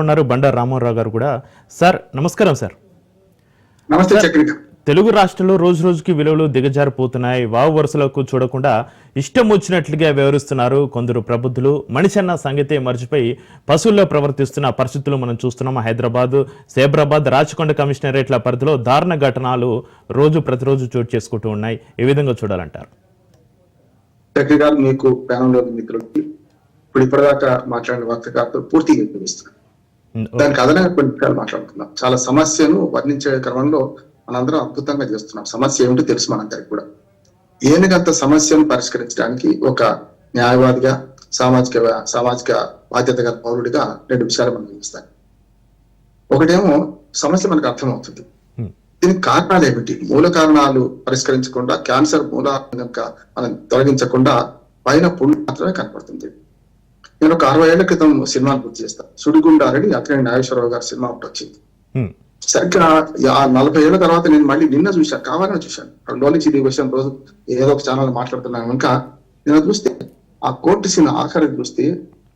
ఉన్నారు బండారు రామారావు గారు కూడా. సార్ నమస్కారం. సార్ నమస్తే చక్రిక. తెలుగు రాష్ట్రంలో రోజు రోజుకి విలువలు దిగజారిపోతున్నాయి. వావు వరుసలకు చూడకుండా ఇష్టం వచ్చినట్లుగా వ్యవహరిస్తున్నారు కొందరు ప్రబుద్ధులు. మనిషన్న సంగతే మర్చిపోయి పశువుల్లో ప్రవర్తిస్తున్న పరిస్థితులు మనం చూస్తున్నాం. హైదరాబాద్, సైబరాబాద్, రాచకొండ కమిషనరేట్ల పరిధిలో దారుణ ఘటనలు ప్రతిరోజు చోటు చేసుకుంటూ ఉన్నాయి. ఏ విధంగా చూడాలంటారు? చక్రిక, మీకు ప్యానల్ మిత్రులకి ఇప్పటిదాకా మాట్లాడిన వార్తకాలతో పూర్తిగా వినిపిస్తున్నాను. దానికి అదనంగా కొన్ని విషయాలు మాట్లాడుతున్నాం. చాలా సమస్యను వర్ణించే క్రమంలో మనందరం అద్భుతంగా చేస్తున్నాం. సమస్య ఏమిటో తెలుసు మనందరికి కూడా. ఏనుగంత సమస్యను పరిష్కరించడానికి ఒక న్యాయవాదిగా, సామాజిక బాధ్యత గల పౌరుడిగా 2 విషయాలు మనం చూస్తాం. ఒకటేమో సమస్య మనకు అర్థమవుతుంది, దీనికి కారణాలు ఏమిటి, మూల కారణాలు పరిష్కరించకుండా, క్యాన్సర్ మూలాలను కనుక మనం తొలగించకుండా పైన పుండు మాత్రమే కనపడుతుంది. నేను ఒక 60 ఏళ్ల క్రితం సినిమాలు గుర్తు చేస్తాను. సుడిగుండాలని అక్కినేని నాగేశ్వరరావు గారి సినిమా ఒకటి వచ్చింది. సరిగ్గా 40 ఏళ్ల తర్వాత నేను మళ్ళీ నిన్న చూశాను, కావాలని చూశాను. నుంచి ఇది విషయం రోజు ఏదో ఒక ఛానల్ మాట్లాడుతున్నాను. ఇంకా నేను చూస్తే ఆ కోర్టు సినిమా ఆఖరి చూస్తే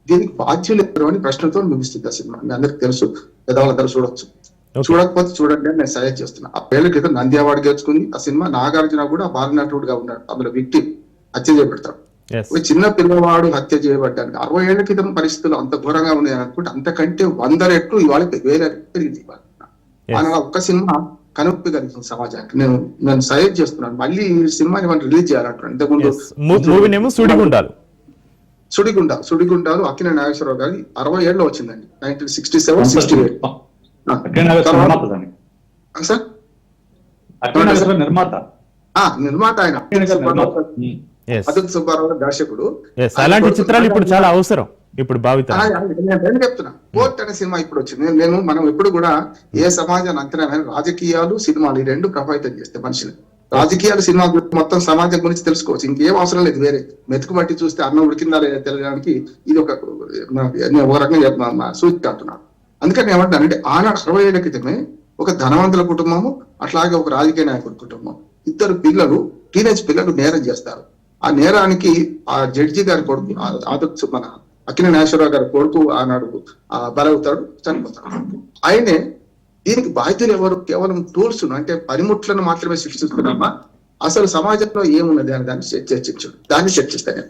దీనికి బాధ్యులు ఎవరు అని ప్రశ్నతో ముగిస్తుంది ఆ సినిమా. మీ అందరికి తెలుసు, పెద్దవాళ్ళందరూ చూడొచ్చు. చూడకపోతే చూడండి అని నేను సజెస్ట్ చేస్తున్నా. ఆ పేర్ల క్రితం నంది అవార్డు గెలుచుకుంది ఆ సినిమా. నాగార్జున కూడా బాలనటుడుగా ఉన్నాడు. అందులో విక్టిమ్ హత్య చేయబడతాడు. ఒక చిన్న పిల్లవాడు హత్య చేయబడ్డానికి 60 ఏళ్ల క్రితం పరిస్థితులు అంత ఘోరంగా ఉన్నాయి అనుకుంటే అంతకంటే 100 రెట్లు ఇవాళ 1000 రెట్లు పెరిగింది. ఒక్క సినిమా కనుప్పి కలిగింది సమాజానికి. నేను సజెస్ట్ చేస్తున్నాను మళ్ళీ ఈ సినిమాని మనం రిలీజ్ చేయాలంటున్నాను. ఇంతకుముందు సుడిగుండాలు అక్కినేని నాగేశ్వరరావు గారి 60 ఏళ్ళలో వచ్చిందండి, 1967-68. నిర్మాత ఆయన అతుల్ సుబ్బారావు దర్శకుడు. అలాంటి చిత్రాలు ఇప్పుడు చాలా అవసరం. ఇప్పుడు నేను చెప్తున్నా, కోర్ట్ అనే సినిమా ఇప్పుడు వచ్చింది. మనం ఎప్పుడు కూడా ఏ సమాజాన్ని అంతనే రాజకీయాలు, సినిమాలు ఈ 2 ప్రభావితం చేస్తే మనిషిని. రాజకీయాలు, సినిమా మొత్తం సమాజం గురించి తెలుసుకోవచ్చు, ఇంకేం అవసరం లేదు. వేరే మెతుకు బట్టి చూస్తే అన్నం ఉడికిందా లేదా తెలియడానికి ఇది ఒక రకంగా సూచిక అంటున్నాను. అందుకని ఏమంటానంటే ఆనాడు 60 ఏళ్ల క్రితమే ఒక ధనవంతుల కుటుంబము, అట్లాగే ఒక రాజకీయ నాయకుడి కుటుంబం, 2 పిల్లలు, టీనేజ్ పిల్లలు నేరం చేస్తారు. ఆ నేరానికి ఆ జడ్జి గారి కొడుకు మన అక్కినేని నాగేశ్వరరావు గారి కొడుకు ఆనాడు బలవుతాడు, చనిపోతాడు. ఆయనే దీనికి బాధ్యులు ఎవరు? కేవలం టూల్స్ అంటే పనిముట్లను మాత్రమే శిక్షిస్తున్నామా, అసలు సమాజంలో ఏమున్నది అని దాన్ని చర్చిస్తాను.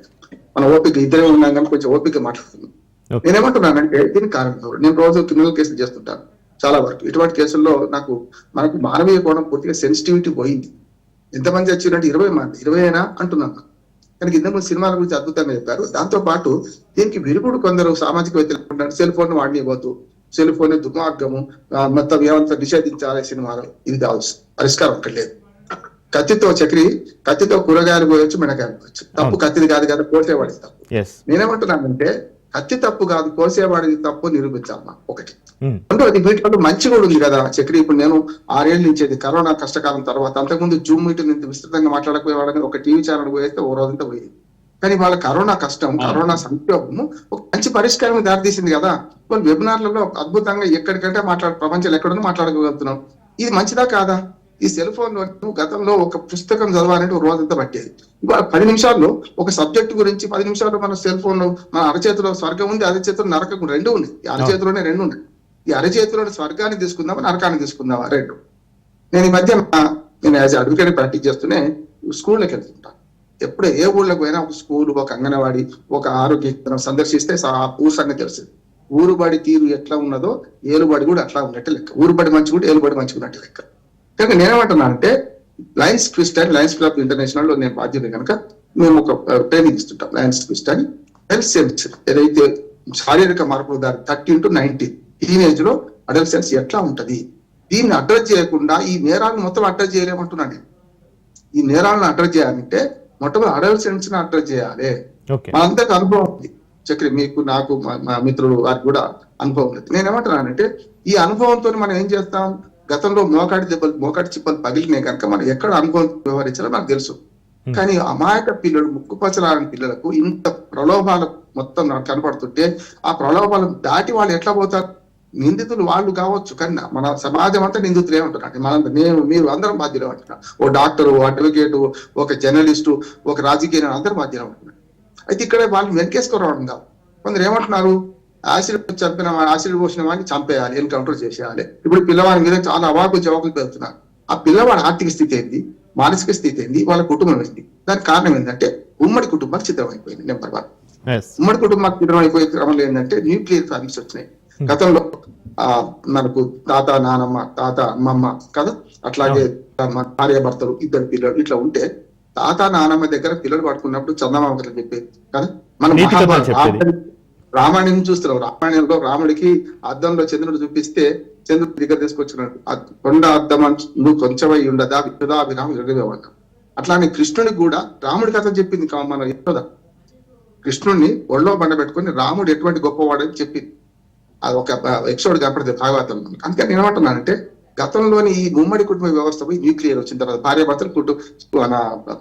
మన ఓపిక ఇద్దరే ఉన్నాం కానీ కొంచెం ఓపిక మాట్లాడుతున్నాం. నేనేమంటున్నానంటే దీనికి కారణం, నేను రోజు క్రిమినల్ కేసులు చేస్తుంటాను. చాలా వరకు ఇటువంటి కేసుల్లో మనకు మానవీయ కోణం పూర్తిగా సెన్సిటివిటీ పోయింది. ఎంతమంది వచ్చినట్టు 20 మంది, 20 అయినా అంటున్నాను. కానీ ఇంతకుముందు సినిమాల గురించి అద్భుతంగా చెప్పారు. దాంతో పాటు దీనికి విరుగుడు కొందరు సామాజిక వ్యక్తులు సెల్ ఫోన్ వాడినివ్వద్దు, సెల్ ఫోన్ దుర్మార్గము, మొత్తం ఏమంతా నిషేధించాలి సినిమాలు. ఇది కావచ్చు, పరిష్కారం ఒక్కటి లేదు. కత్తితో కూరగాయలు పోయొచ్చు, మినకాయలు పోయొచ్చు. తప్పు కత్తిది కాదు కదా, కోసేవాడిది తప్పు. నేనేమంటున్నానంటే కత్తి తప్పు కాదు, కోసేవాడిది తప్పు నిరూపించాలమ్మా ఒకటి. రెండోది వీటిలో మంచి కూడా ఉంది కదా చక్రి. ఇప్పుడు నేను 6 ఏళ్ళ నుంచి కరోనా కష్టకాలం తర్వాత, అంతకుముందు జూమ్ మీటింగ్ ఇంత విస్తృతంగా మాట్లాడకపోయేవాళ్ళని ఒక టీవీ ఛానల్ పోయేస్తే ఓ రోజంతా పోయేది. కానీ వాళ్ళ కరోనా కష్టం, కరోనా సంక్షోభము ఒక మంచి పరిష్కారం దారితీసింది కదా. వాళ్ళు వెబినార్లలో అద్భుతంగా ఎక్కడికంటే ప్రపంచంలో ఎక్కడో మాట్లాడగలుగుతున్నాం. ఇది మంచిదా కాదా? ఈ సెల్ ఫోన్ గతంలో ఒక పుస్తకం చదవాలంటే ఒక రోజంతా పట్టేది. ఇవాళ 10 నిమిషాల్లో ఒక సబ్జెక్ట్ గురించి 10 నిమిషాల్లో మన సెల్ ఫోన్ లో, మన అరచేతిలో స్వర్గం ఉంది, అరచేతిలో నరకం, 2 ఉన్నాయి. ఈ అరచేతిలోనే 2 ఉన్నాయి. ఈ అరచేతిలోని స్వర్గాన్ని తీసుకుందామా, నరకాన్ని తీసుకుందామా, 2. నేను ఈ మధ్య యాజ్ అడ్వకేట్ ప్రాక్టీస్ చేస్తూనే స్కూల్లోకి వెళ్తుంటాను. ఎప్పుడు ఏ ఊళ్ళకి పోయినా ఒక స్కూల్, ఒక అంగన్వాడీ, ఒక ఆరోగ్య కేంద్రం సందర్శిస్తే ఆ ఊరు సంగతి తెలుస్తుంది. ఊరుబడి తీరు ఎట్లా ఉన్నదో ఏలుబడి కూడా అట్లా ఉన్నట్టు లెక్క. ఊరుబడి మంచి కూడా ఏలుబడి మంచి ఉన్నట్టు లెక్క. కనుక నేనేమంటున్నానంటే లయన్స్ ట్విస్ట్ అని, లయన్స్ క్లబ్ ఇంటర్నేషనల్ లో నేను బాధ్యత కనుక మేము ఒక ట్రైనింగ్ ఇస్తుంటాం. లయన్స్ ట్విస్ట్ అని హెల్త్ సెన్స్, ఏదైతే శారీరక మార్పులు దాని 13 to 19 టీనేజ్ లో అడల్సెన్స్ ఎట్లా ఉంటది, దీన్ని అడ్రస్ చేయకుండా ఈ నేరాలను మొత్తం అడ్రస్ చేయలేమంటున్నాను. ఈ నేరాలను అడ్రస్ చేయాలంటే మొట్టమొదటి అడల్సెన్స్ ని అడ్రస్ చేయాలి. మనందరికి అనుభవం ఉంది చక్రి, మీకు, నాకు, మా మిత్రులు వారికి కూడా అనుభవం లేదు. నేనేమంటున్నానంటే ఈ అనుభవంతో మనం ఏం చేస్తాం, గతంలో మోకాటి చిప్పలు పగిలినాయి కనుక మనం ఎక్కడ అనుభవం వ్యవహరించాలో నాకు తెలుసు. కానీ అమాయక పిల్లలు, ముక్కుపచ్చలాని పిల్లలకు ఇంత ప్రలోభాలు మొత్తం నాకు కనపడుతుంటే ఆ ప్రలోభాలను దాటి వాళ్ళు ఎట్లా పోతారు? నిందితులు వాళ్ళు కావచ్చు, కానీ మన సమాజం అంతా నిందితులే ఉంటున్నారు. మీరు అందరం బాధ్యులే ఉంటున్నారు. ఓ డాక్టరు, ఓ అడ్వకేటు, ఒక జర్నలిస్టు, ఒక రాజకీయ అందరూ బాధ్యులే ఉంటున్నారు. అయితే ఇక్కడ వాళ్ళు వెనకేసుకోవడం కాదు. కొందరు ఏమంటున్నారు, యాసిడ్ చంపిన యాసిడ్ పోసిన వాడిని చంపేయాలి, ఎన్కౌంటర్ చేసేయాలి. ఇప్పుడు పిల్లవాడి మీద చాలా అవాకులు జవాకులు పెడుతున్నారు. ఆ పిల్లవాడి ఆర్థిక స్థితి ఏంది, మానసిక స్థితి ఏంది, వాళ్ళ కుటుంబం ఏంది? దానికి కారణం ఏంటంటే ఉమ్మడి కుటుంబాలు చిత్రం అయిపోయింది. నెంబర్ 1. ఉమ్మడి కుటుంబాలు చిత్రం అయిపోయే క్రమంలో ఏంటంటే న్యూక్లియర్ ఫ్యామిలీస్ వచ్చినాయి. గతంలో మనకు తాత నానమ్మ, తాత అమ్మమ్మ కదా, అట్లాగే భార్య భర్తలు, 2 పిల్లలు ఇట్లా ఉంటే తాత నానమ్మ దగ్గర పిల్లలు పడుకున్నప్పుడు చందమామ కథలు చెప్పేది కదా. మనం రామాయణం చూస్తున్నాం. రామాయణంలో రాముడికి అద్దంలో చంద్రుడు చూపిస్తే చంద్రుడు దగ్గర తీసుకొచ్చినట్టు కొండ అద్దం నువ్వు కొంచెమై ఉండదా విషదాభిరామ ఇరగవేవాడు. అట్లానే కృష్ణుడికి కూడా రాముడి కథ చెప్పింది మన యశోద. కృష్ణుడిని ఒళ్ళో బండ పెట్టుకుని రాముడు ఎటువంటి గొప్పవాడని చెప్పింది. అది ఒక ఎపిసోడ్ కనపడుతుంది భాగవతం. అందుకని నేను ఏమంటున్నానంటే గతంలోని ఈ ఉమ్మడి కుటుంబ వ్యవస్థ పోయి న్యూక్లియర్ వచ్చిన తర్వాత భార్య భర్తలు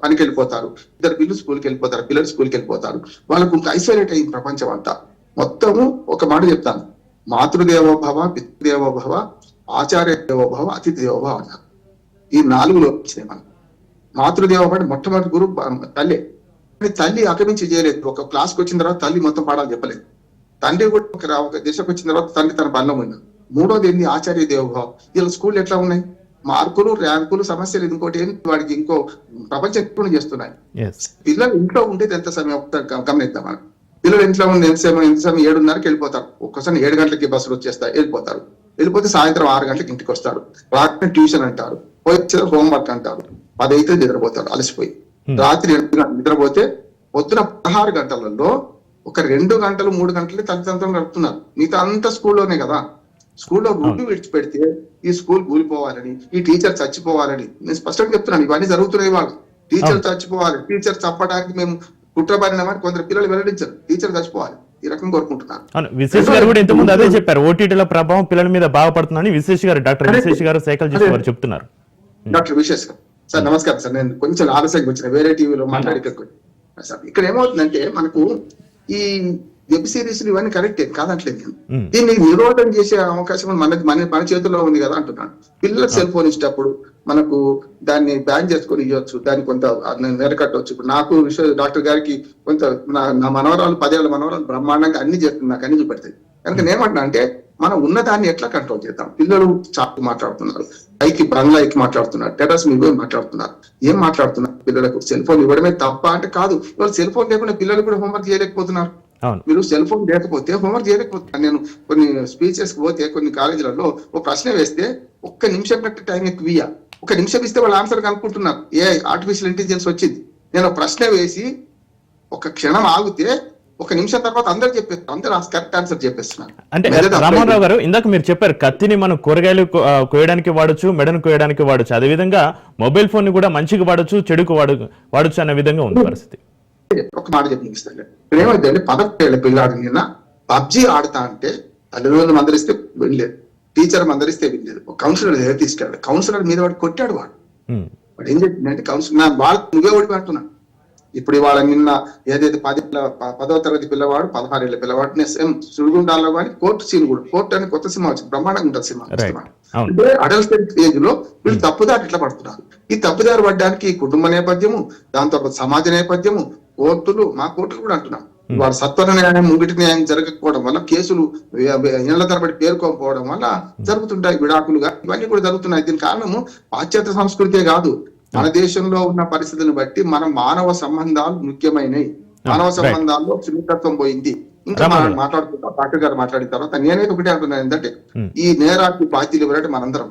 పనికి వెళ్ళిపోతారు, 2 పిల్లలు స్కూల్కి వెళ్ళిపోతారు, పిల్లలు స్కూల్కి వెళ్ళిపోతారు. వాళ్ళకు ఇంకా ఐసోలేట్ అయింది ప్రపంచం అంతా. మొత్తము ఒక మాట చెప్తాను, మాతృదేవోభవ, పితృదేవోభవ, ఆచార్య దేవోభవ, అతిథి దేవోభవ అన్నారు. ఈ 4లో వచ్చినాయి మనం. మాతృదేవోభవ అంటే మొట్టమొదటి గురువు తల్లి. తల్లి అకమించి చేయలేదు. ఒక క్లాస్కి వచ్చిన తర్వాత తల్లి మొత్తం పాఠాలు చెప్పలేదు. తండ్రి కూడా ఒక దిశకు వచ్చిన తర్వాత తండ్రి తన పనిలో పోయినాడు. 3వది ఏంది, ఆచార్య దేవోభవ. ఇలా స్కూల్ ఎట్లా ఉన్నాయి, మార్కులు, ర్యాంకులు, సమస్యలు. ఇంకోటి ఏంటి, వాడికి ఇంకో ప్రపంచం ఎక్కువ చేస్తున్నాయి. పిల్లలు ఇంట్లో ఉండేది ఎంత సమయం గమనిద్దాం మనం. పిల్లలు ఇంట్లో ఉండి ఎంత సమయం 7:30కి వెళ్ళిపోతారు. ఒక్కసారి 7 గంటలకి బస్సులు వచ్చేస్తాయి, వెళ్ళిపోతే సాయంత్రం 6 గంటలకి ఇంటికి వస్తారు. రాత్రి ట్యూషన్ అంటారు, పోయి హోంవర్క్ అంటారు. 10 అయితే నిద్రపోతారు అలసిపోయి. రాత్రి 8 గంటలు నిద్రపోతే పొద్దున 16 గంటలలో ఒక 2 గంటలు 3 గంటలు తల్లిదండ్రులు గడుపుతున్నారు. మిగతా అంతా స్కూల్లోనే కదా. స్కూల్లో గుడ్డు విడిచిపెడితే ఈ స్కూల్ కూలిపోవాలని, ఈ టీచర్ చచ్చిపోవాలని నేను స్పష్టంగా చెప్తున్నాను. ఇవన్నీ జరుగుతున్నాయి. వాళ్ళు టీచర్ చచ్చిపోవాలి, టీచర్ చంపడానికి మేము కుట్రపడినామని కొందరు పిల్లలు వెల్లడించారు. టీచర్ చచ్చిపోవాలి ఈ రకంగా కోరుకుంటున్నారు. విశేష్ గారు కూడా ఇంతకుముందు అదే చెప్పారు, ఓటీటీల ప్రభావం పిల్లల మీద బాగుపడుతుందని విశేష్ గారు, డాక్టర్ విశేష్ గారు సైకిల్ చేసి వారు చెప్తున్నారు. డాక్టర్ విశేష్ గారు సార్ నమస్కారం సార్. నేను కొంచెం ఆలస్యంగా వచ్చిన, వేరే టీవీలో మాట్లాడి సార్. ఇక్కడ ఏమవుతుందంటే మనకు ఈ వెబ్ సిరీస్ ఇవన్నీ కరెక్టే కాదంటలేదు నేను. దీన్ని నిరోధం చేసే అవకాశం మన చేతుల్లో ఉంది కదా అంటున్నాను. పిల్లలకు సెల్ ఫోన్ ఇచ్చేటప్పుడు మనకు దాన్ని బ్యాన్ చేసుకొని ఇవ్వచ్చు, దాన్ని కొంత వెనకట్టవచ్చు. ఇప్పుడు నాకు డాక్టర్ గారికి కొంత నా మనవరాలు 10 ఏళ్ల మనవరాలు బ్రహ్మాండంగా అన్ని చేస్తుంది, నాకు అన్ని చూపెడతాయి. కనుక నేనేమంటున్నా అంటే మనం ఉన్నదాన్ని ఎట్లా కంట్రోల్ చేద్దాం. పిల్లలు చాటు మాట్లాడుతున్నారు, పైకి బంగ్లా ఎక్కి మాట్లాడుతున్నారు, టెర్రస్ మీద మాట్లాడుతున్నారు. ఏం మాట్లాడుతున్నారు? పిల్లలకు సెల్ ఫోన్ ఇవ్వడమే తప్ప అంటే కాదు. ఇవాళ సెల్ ఫోన్ లేకుండా పిల్లలు కూడా హోంవర్క్ చేయలేకపోతున్నారు. మీరు సెల్ ఫోన్ లేకపోతే హోంవర్క్ చేయలేకపోతున్నారు. నేను కొన్ని స్పీచెస్ కి పోతే కొన్ని కాలేజీలలో ఒక ప్రశ్న వేస్తే 1 నిమిషం కంటే టైం ఎక్కువ 1 నిమిషం ఇస్తే వాళ్ళు ఆన్సర్ కనుక్కుంటున్నారు. ఆర్టిఫిషియల్ ఇంటెలిజెన్స్ వచ్చింది. నేను ప్రశ్న వేసి 1 క్షణం ఆగితే 1 నిమిషం తర్వాత అందరు చెప్పేస్తారు, అందరూ కరెక్ట్ ఆన్సర్ చెప్పేస్తున్నారు. అంటే రామారావు గారు ఇందాక మీరు చెప్పారు, కత్తిని మనం కూరగాయలు కోయడానికి వాడచ్చు, మెడను కోయడానికి వాడచ్చు. అదే విధంగా మొబైల్ ఫోన్ ని కూడా మంచిగా వాడచ్చు, చెడుకు వాడచ్చు అనే విధంగా ఉంది పరిస్థితి. ఒక మాట చెప్పిస్తాను. ఇప్పుడు ఏమైంది అంటే 11 ఏళ్ల పిల్లాడు నిన్న పబ్జి ఆడుతా అంటే తల్లిదండ్రులు మందరిస్తే వెళ్ళలేదు, టీచర్ మందరిస్తే వెళ్ళలేదు. ఒక కౌన్సిలర్ దగ్గర తీసుకెళ్ళాడు. కౌన్సిలర్ మీద వాడు కొట్టాడు. వాడు ఏం చెప్పిందంటే కౌన్సిలర్ వాళ్ళు నువ్వే ఓడిపి అంటున్నాను. ఇప్పుడు ఇవాళ నిన్న ఏదైతే 10వ తరగతి పిల్లవాడు, 16 ఏళ్ల పిల్లవాడు సేమ్ సుడిగుండాల్లో కానీ కోర్టు సీన్ కూడా, కోర్టు అని కొత్త సినిమా వచ్చింది, బ్రహ్మాండంగా ఉంటుంది సినిమా. అంటే అడల్ట్ ఏజ్ లో వీళ్ళు తప్పుదారి ఇట్లా పడుతున్నారు. ఈ తప్పుదారి పడ్డానికి కుటుంబ నేపథ్యము, దాంతో సమాజ నేపథ్యము, కోర్టులు, మా కోర్టులు కూడా అంటున్నాం. వాళ్ళ సత్వర న్యాయం, ముంగిటి న్యాయం జరగకపోవడం వల్ల కేసులు ఏళ్ల తరబడి పేర్కోకపోవడం వల్ల జరుగుతుంటాయి విడాకులుగా, ఇవన్నీ కూడా జరుగుతున్నాయి. దీని కారణము పాశ్చాత్య సంస్కృతే కాదు, మన దేశంలో ఉన్న పరిస్థితిని బట్టి మన మానవ సంబంధాలు ముఖ్యమైనవి. మానవ సంబంధాల్లో సున్నితత్వం పోయింది. ఇంకా మనం మాట్లాడుకుంటాం, డాక్టర్ గారు మాట్లాడిన తర్వాత నేనైతే ఒకటే అంటున్నాను, ఏంటంటే ఈ నేరానికి బాధ్యులు ఎవరంటే మనందరం.